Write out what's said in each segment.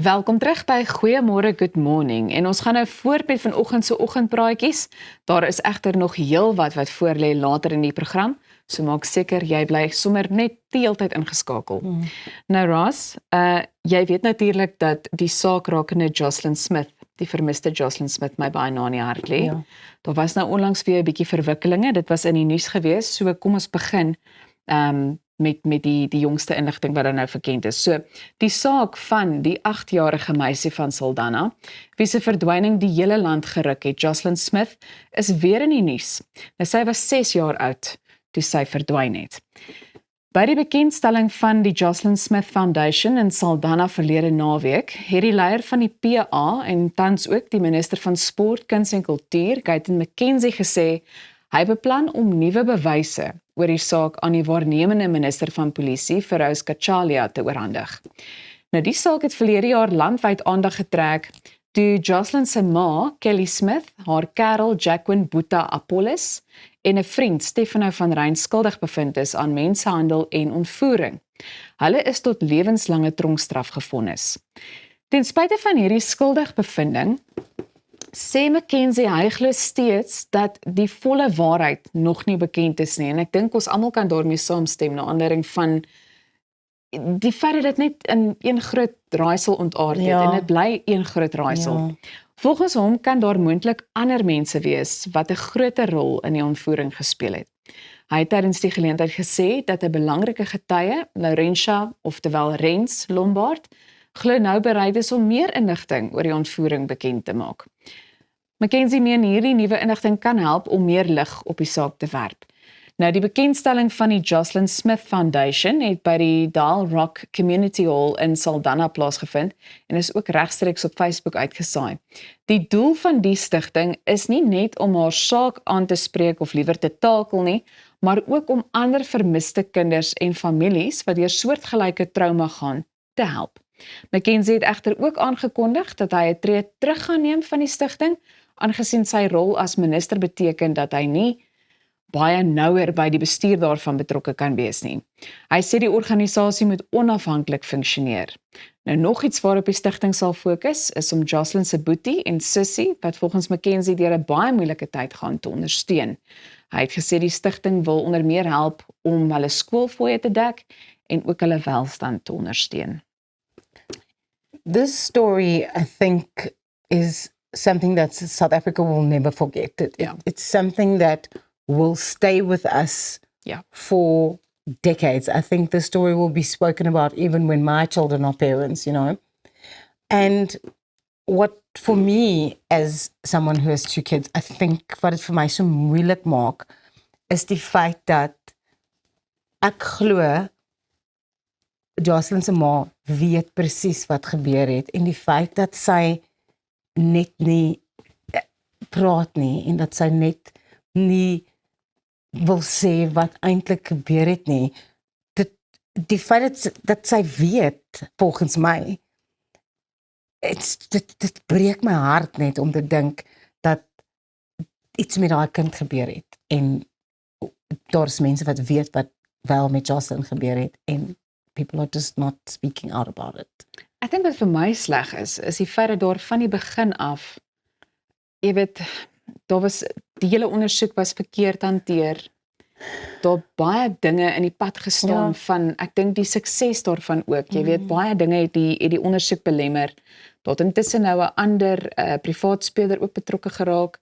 Welkom terug by Goeiemôre, Good Morning. En ons gaan nou voort met vanoggend se oggendpraatjies. Daar is egter nog heel wat voor lê later in die program, so maak seker jy bly sommer net die hele tyd ingeskakel. Nou Ross, jy weet natuurlik dat die saak rakende Jocelyn Smith, die vermiste Jocelyn Smith, my baie na in die hart lê. Ja. Daar was nou onlangs weer 'n bietjie verwikkelinge. Dit was in die nuus gewees, so kom ons begin met die jongste inligting wat nou verkend is. So, die saak van die 8-jarige meisie van Saldanha, wie se verdwyning die hele land geruk het, Jocelyn Smith, is weer in die nuus. Nou, sy was 6 jaar oud toe sy verdwyn het. By die bekendstelling van die Jocelyn Smith Foundation in Saldanha verlede naweek, het die leier van die PA en tans ook die minister van Sport, Kuns en Kultuur, Gayton McKenzie, gesê hy beplan om nuwe bewyse oor die saak aan die waarnemende minister van polisie, Feroz Kachalia, te oorhandig. Nou, die saak het verlede jaar landwyd aandag getrek toe Jocelyn se ma, Kelly Smith, haar kerel Jacqueline Boeta Apollos en 'n vriend, Stefano van Ryn, skuldig bevind is aan mensenhandel en ontvoering. Hulle is tot lewenslange tronkstraf gevonnis. Ten spyte van hierdie skuldigbevinding, sê McKenzie hy glo steeds dat die volle waarheid nog nie bekend is nie, en ek dink ons almal kan daarmee saamstem na aanleiding van die feit dat dit net in een groot raaisel ontaard het, en dit bly een groot raaisel. Ja. Volgens hom kan daar moontlik ander mense wees wat 'n groter rol in die ontvoering gespeel het. Hy het tydens die geleentheid gesê dat 'n belangrike getuie, Laurentia, oftewel Rens Lombard, glo nou bereid is om meer inligting oor die ontvoering bekend te maak. McKenzie meen hierdie nuwe inligting kan help om meer lig op die saak te werp. Nou, die bekendstelling van die Jocelyn Smith Foundation het by die Dial Rock Community Hall in Saldanha plaasgevind en is ook regstreeks op Facebook uitgesaai. Die doel van die stigting is nie net om haar saak aan te spreek of liewer te takel nie, maar ook om ander vermiste kinders en families wat deur soortgelyke trauma gaan te help. McKenzie het egter ook aangekondig dat hy 'n tree terug gaan neem van die stigting, aangesien sy rol as minister beteken dat hy nie baie nouer by die bestuur daarvan betrokke kan wees nie. Hy sê die organisasie moet onafhanklik funksioneer. Nou, nog iets waarop die stigting sal fokus is om Jocelyn se boetie en sussie, wat volgens McKenzie deur 'n baie moeilike tyd gaan, te ondersteun. Hy het gesê die stigting wil onder meer help om hulle skoolfooie te dek en ook hulle welstand te ondersteun. This story, I think, is something that South Africa will never forget. It's something that will stay with us for decades. I think the story will be spoken about even when my children are parents, you know. And what, for me, as someone who has 2 kids, I think wat het vir my so moeilik maak, is die feit dat ek glo Jocelyn se ma weet presies wat gebeur het, en die feit dat sy net nie praat nie, en dat sy net nie wil sê wat eintlik gebeur het nie. Die feit dat sy weet, volgens my, dit breek my hart net om te dink dat iets met daai kind gebeur het, en daar is mense wat weet wat wel met Jocelyn gebeur het, en people are just not speaking out about it. Ek dink wat vir my sleg is die feit dat daar van die begin af, jy weet, daar was, die hele ondersoek was verkeerd hanteer, daar baie dinge in die pad gestaan van, ek dink die sukses daarvan ook, jy weet, baie dinge het die ondersoek belemmer, daar het intussen nou 'n ander privaat speler ook betrokke geraak,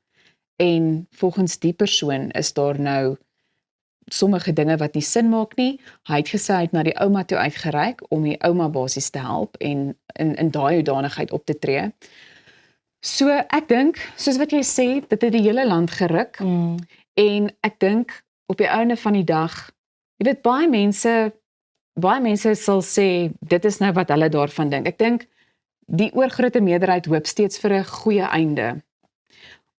en volgens die persoon is daar nou sommige dinge wat nie sin maak nie. Hy het gesê hy het na die ouma toe uitgereik om die ouma basies te help en in daai hoedanigheid op te tree. So ek dink, soos wat jy sê, dit het die hele land geruk, en ek dink op die einde van die dag, jy weet, baie mense sal sê, dit is nou wat hulle daarvan dink. Ek dink, die oorgrote meerderheid hoop steeds vir 'n goeie einde.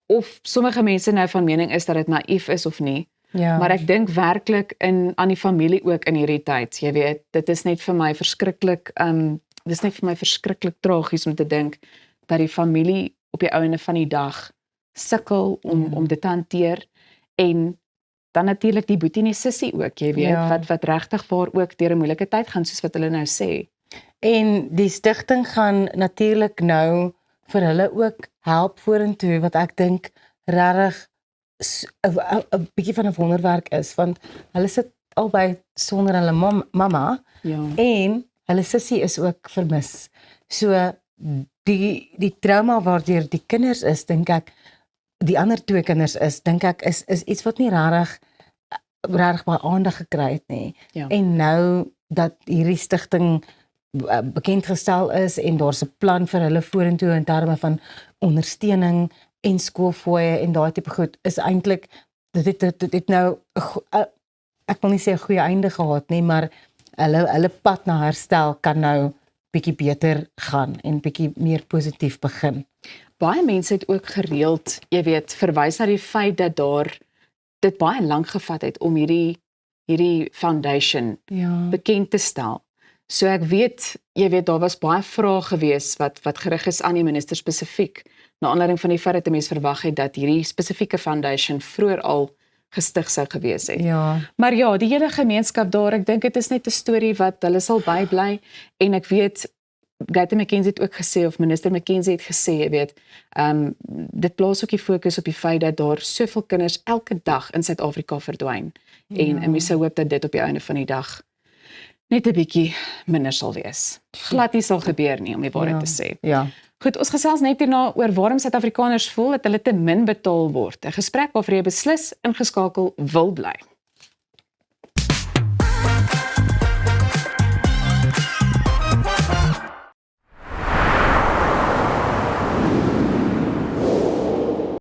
Of sommige mense nou van mening is dat dit naïef is of nie, maar ek dink werklik aan die familie ook in hierdie tyd, jy weet, dit is net vir my verskriklik, tragies om te dink, dat die familie op die einde van die dag sukkel om dit te hanteer, en dan natuurlik die boetie en die sussie ook, jy weet, wat regtig waar ook deur 'n moeilike tyd gaan, soos wat hulle nou sê. En die stigting gaan natuurlik nou vir hulle ook help vorentoe, wat ek dink regtig 'n bietjie van 'n wonderwerk is, want hulle sit albei sonder hulle mamma en hulle sussie is ook vermis. So die trauma waardeur die kinders is, dink ek, die ander twee kinders dink ek is iets wat nie regtig baie aandag gekry het nie. En nou dat hierdie stigting bekendgestel is en daar's 'n plan vir hulle vorentoe in terme van ondersteuning en skoolfooie en daai tipe goed, is eintlik dit het nou ek wil nie sê 'n goeie einde gehad nie, maar hulle pad na herstel kan nou bietjie beter gaan en bietjie meer positief begin. Baie mense het ook gereeld, jy weet, verwys na die feit dat dit baie lank gevat het om hierdie foundation bekend te stel. So ek weet, jy weet, daar was baie vrae gewees wat gerig is aan die minister spesifiek, na aanleiding van die feit dat 'n mens verwag het dat hierdie spesifieke foundation vroeër al gestig sou gewees het. Maar ja, die hele gemeenskap daar, ek dink dit is net 'n storie wat hulle sal bybly, en ek weet, Greta McKenzie het ook gesê, of minister McKenzie het gesê, jy weet, dit plaas ook die fokus op die feit dat daar soveel kinders elke dag in Suid-Afrika verdwyn, en mens sou hoop dat dit op die einde van die dag net 'n bietjie minder sal wees. Glad nie sal gebeur nie, om die waarheid te sê. Goed, ons gesels net hierna oor waarom Suid-Afrikaners voel dat hulle te min betaal word. 'n gesprek waarvoor jy beslis ingeskakel wil bly.